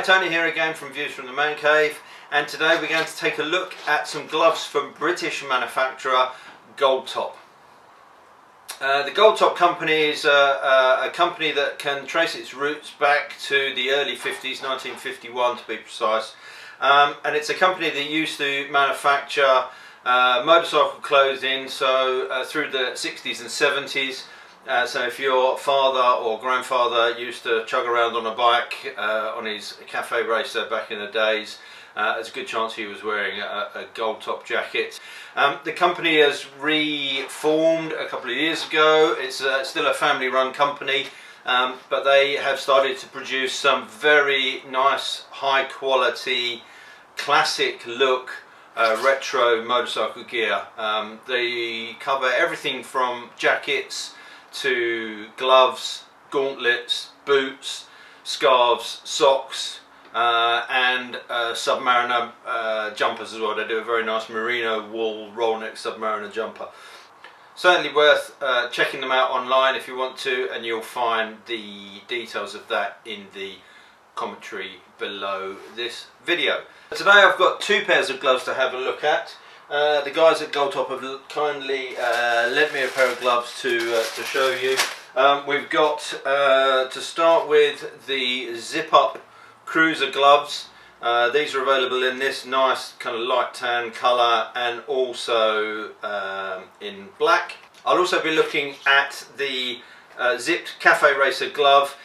Tony here again from Views from the Man Cave, and today we're going to take a look at some gloves from British manufacturer Goldtop. The Goldtop company is a company that can trace its roots back to the early 50s, 1951 to be precise, and it's a company that used to manufacture motorcycle clothing through the 60s and 70s. So if your father or grandfather used to chug around on a bike on his cafe racer back in the days, there's a good chance he was wearing a Goldtop jacket. The company has reformed a couple of years ago. It's still a family run company, but they have started to produce some very nice, high quality, classic look retro motorcycle gear. They cover everything from jackets to gloves, gauntlets, boots, scarves, socks, and Submariner jumpers as well. They do a very nice merino wool roll neck Submariner jumper. Certainly worth checking them out online if you want to, and you'll find the details of that in the commentary below this video. Today I've got two pairs of gloves to have a look at. The guys at Goldtop have kindly lent me a pair of gloves to show you. We've got, to start with, the zip-up cruiser gloves. These are available in this nice kind of light tan colour and also in black. I'll also be looking at the zipped cafe racer glove.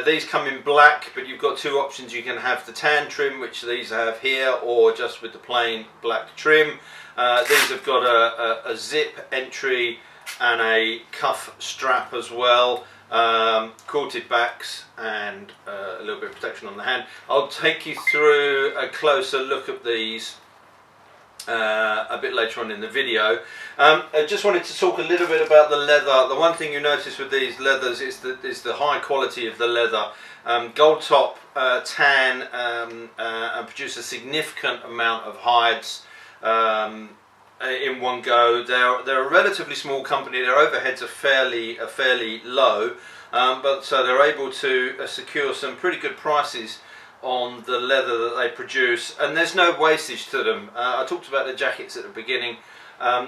These come in black, but you've got two options. You can have the tan trim, which these have here, or just with the plain black trim. These have got a zip entry and a cuff strap as well, quilted backs and a little bit of protection on the hand. I'll take you through a closer look at these a bit later on in the video. I just wanted to talk a little bit about the leather. The one thing you notice with these leathers is the high quality of the leather. Goldtop tan and produce a significant amount of hides in one go. They're a relatively small company. Their overheads are fairly low, but so they're able to secure some pretty good prices on the leather that they produce, and there's no wastage to them. I talked about the jackets at the beginning.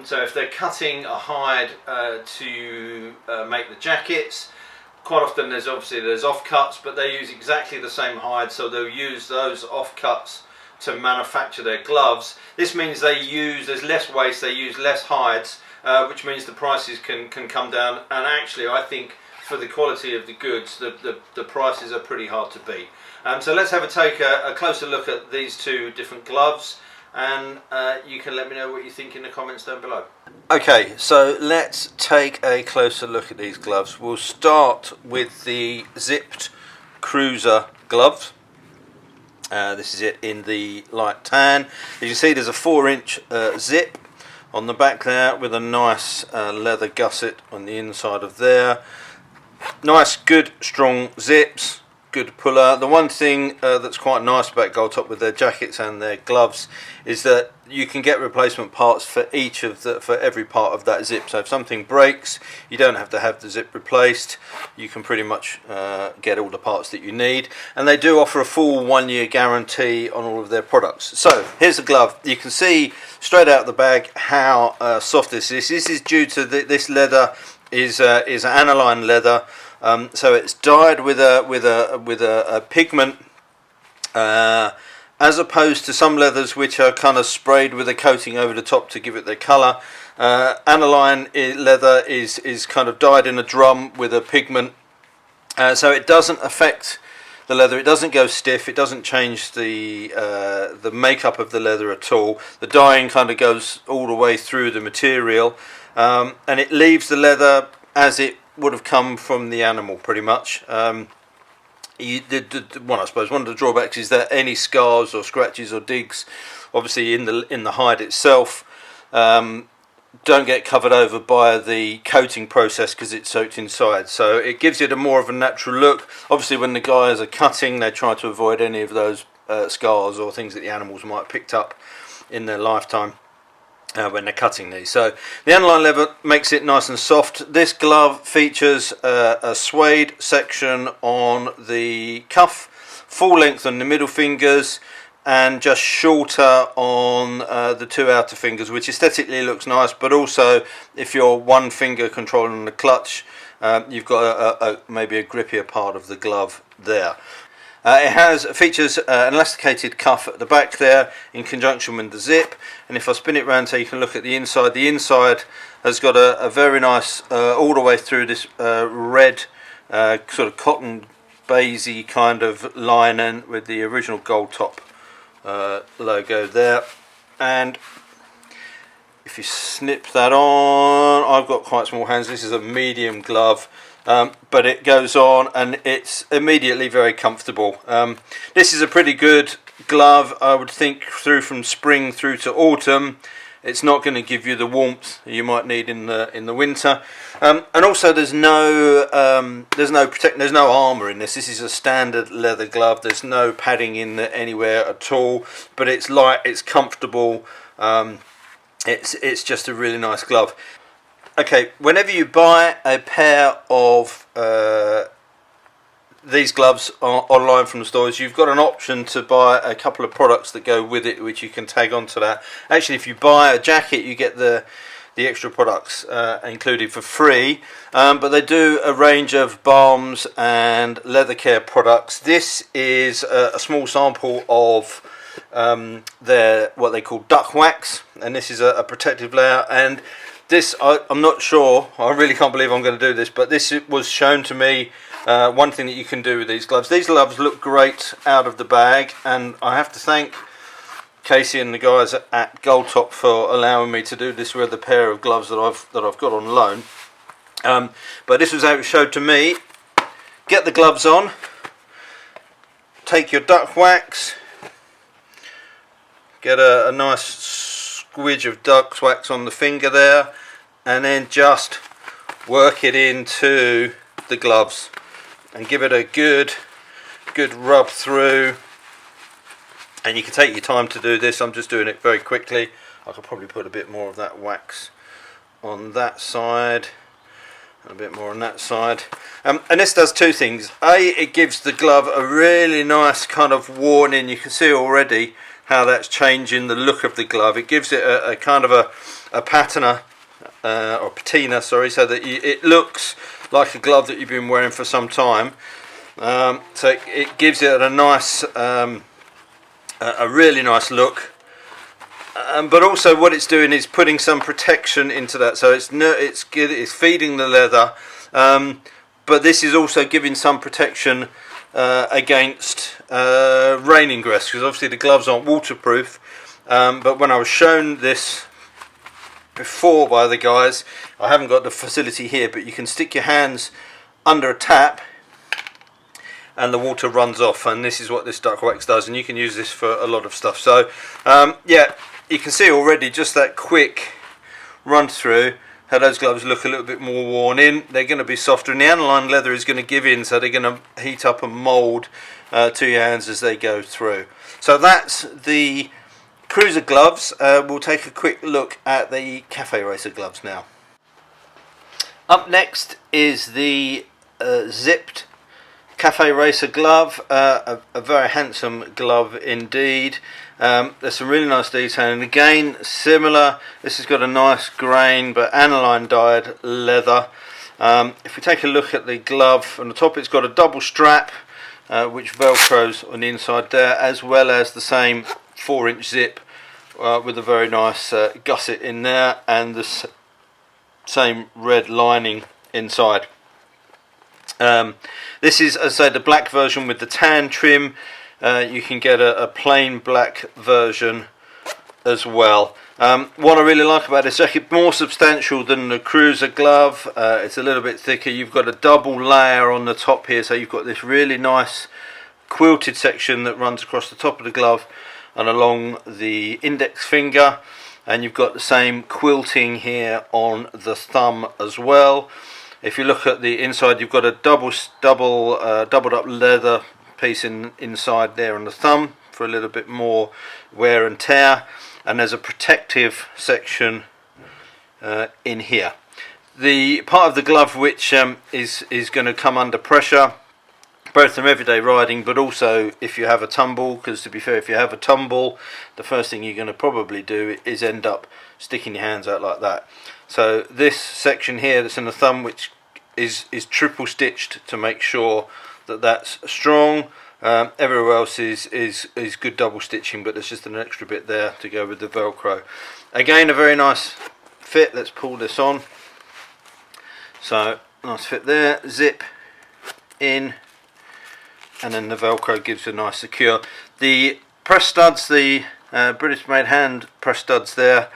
So if they're cutting a hide to make the jackets, quite often there's offcuts, but they use exactly the same hide, so they'll use those offcuts to manufacture their gloves. This means there's less waste, they use less hides, which means the prices can come down, and actually I think for the quality of the goods the prices are pretty hard to beat. So let's take a closer look at these two different gloves, and you can let me know what you think in the comments down below. Okay, so let's take a closer look at these gloves. We'll start with the zipped cruiser gloves. This is it in the light tan. As you can see, there's a 4-inch zip on the back there with a nice leather gusset on the inside of there. Nice, good, strong zips. Good puller. The one thing that's quite nice about Goldtop with their jackets and their gloves is that you can get replacement parts for every part of that zip. So if something breaks, you don't have to have the zip replaced. You can pretty much get all the parts that you need, and they do offer a full 1-year guarantee on all of their products. So here's the glove. You can see straight out the bag how soft this is. This is due to this leather is aniline leather. So it's dyed with a pigment, as opposed to some leathers which are kind of sprayed with a coating over the top to give it their colour. Aniline leather is kind of dyed in a drum with a pigment, so it doesn't affect the leather. It doesn't go stiff. It doesn't change the makeup of the leather at all. The dyeing kind of goes all the way through the material, and it leaves the leather as it would have come from the animal, pretty much. I suppose one of the drawbacks is that any scars or scratches or digs, obviously in the hide itself, don't get covered over by the coating process because it's soaked inside. So it gives it more of a natural look. Obviously, when the guys are cutting, they try to avoid any of those scars or things that the animals might have picked up in their lifetime when they're cutting these. So the aniline leather makes it nice and soft. This glove features a suede section on the cuff full length on the middle fingers and just shorter on the two outer fingers, which aesthetically looks nice, but also if you're one finger controlling the clutch, you've got maybe a grippier part of the glove there. It features an elasticated cuff at the back there in conjunction with the zip, and if I spin it around so you can look at the inside has got a very nice, all the way through this red sort of cotton beigey kind of lining with the original Goldtop logo there. And if you snip that on, I've got quite small hands, this is a medium glove, but it goes on and it's immediately very comfortable. This is a pretty good glove, I would think, from spring through to autumn. It's not going to give you the warmth you might need in the winter, and also there's no armour in this. This is a standard leather glove. There's no padding in anywhere at all, but it's light, it's comfortable. It's just a really nice glove. Okay, whenever you buy a pair of these gloves online from the stores, you've got an option to buy a couple of products that go with it, which you can tag onto that. Actually, if you buy a jacket, you get the extra products included for free, but they do a range of balms and leather care products. This is a small sample of what they call duck wax, and this is a protective layer. And this, I'm not sure, I really can't believe I'm going to do this, but this was shown to me. One thing that you can do with these gloves. These gloves look great out of the bag, and I have to thank Casey and the guys at Goldtop for allowing me to do this with a pair of gloves that I've got on loan. But this was how it showed to me. Get the gloves on, take your duck wax, get a nice squidge of duck wax on the finger there, and then just work it into the gloves and give it a good rub through. And you can take your time to do this. I'm just doing it very quickly. I could probably put a bit more of that wax on that side and a bit more on that side. And this does two things. It gives the glove a really nice kind of worn in. You can see already how that's changing the look of the glove. It gives it a kind of a patina, or patina, sorry, so that it looks like a glove that you've been wearing for some time. So it gives it a nice, a really nice look. But also what it's doing is putting some protection into that. So it's feeding the leather, but this is also giving some protection against rain ingress, because obviously the gloves aren't waterproof. But when I was shown this before by the guys, I haven't got the facility here, but you can stick your hands under a tap and the water runs off, and this is what this duck wax does, and you can use this for a lot of stuff. So yeah, you can see already just that quick run through how those gloves look a little bit more worn in. They're going to be softer, and the aniline leather is going to give in, so they're going to heat up and mould to your hands as they go through. So that's the cruiser gloves. We'll take a quick look at the cafe racer gloves now. Up next is the zipped cafe racer glove, a very handsome glove indeed. There's some really nice detailing. Again, similar, this has got a nice grain but aniline dyed leather. If we take a look at the glove on the top, it's got a double strap which velcros on the inside there, as well as the same 4-inch zip with a very nice gusset in there, and the same red lining inside. This is, as I said, the black version with the tan trim. You can get a plain black version as well. What I really like about this jacket, more substantial than the cruiser glove. It's a little bit thicker. You've got a double layer on the top here, so you've got this really nice quilted section that runs across the top of the glove and along the index finger, and you've got the same quilting here on the thumb as well. If you look at the inside, you've got a doubled up leather piece inside there on the thumb for a little bit more wear and tear, and there's a protective section in here. The part of the glove which is going to come under pressure both from everyday riding, but also if you have a tumble, because to be fair, if you have a tumble, the first thing you're going to probably do is end up sticking your hands out like that. So this section here that's in the thumb, which is triple stitched to make sure that that's strong. Everywhere else is good double stitching, but there's just an extra bit there to go with the Velcro. Again, a very nice fit. Let's pull this on. So nice fit there, zip in, and then the Velcro gives a nice secure. The press studs, the British made hand press studs there,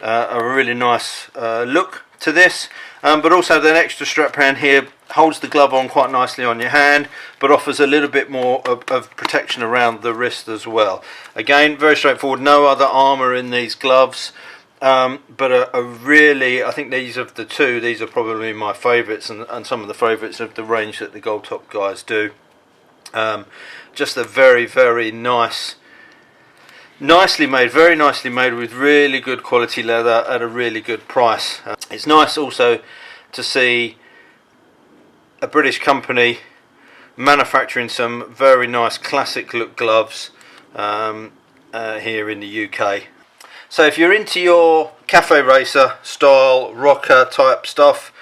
are a really nice look to this, but also the extra strap hand here holds the glove on quite nicely on your hand, but offers a little bit more of protection around the wrist as well. Again, very straightforward, no other armour in these gloves, but a really, I think these of the two, these are probably my favourites, and some of the favourites of the range that the Goldtop guys do. Just a very, very nice, very nicely made with really good quality leather at a really good price. It's nice also to see a British company manufacturing some very nice classic look gloves here in the UK. So if you're into your cafe racer style rocker type stuff,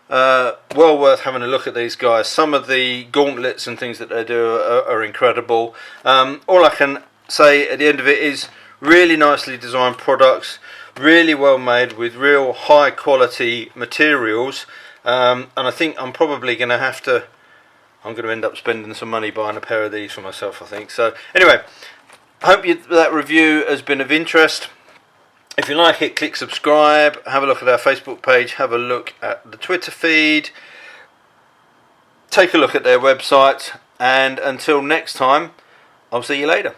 well worth having a look at these guys. Some of the gauntlets and things that they do are incredible. All I can say at the end of it is really nicely designed products, really well made with real high quality materials, and I think I'm probably going to end up spending some money buying a pair of these for myself, I think. So anyway, I hope that review has been of interest. If you like it, click subscribe, have a look at our Facebook page, have a look at the Twitter feed, take a look at their website, and until next time, I'll see you later.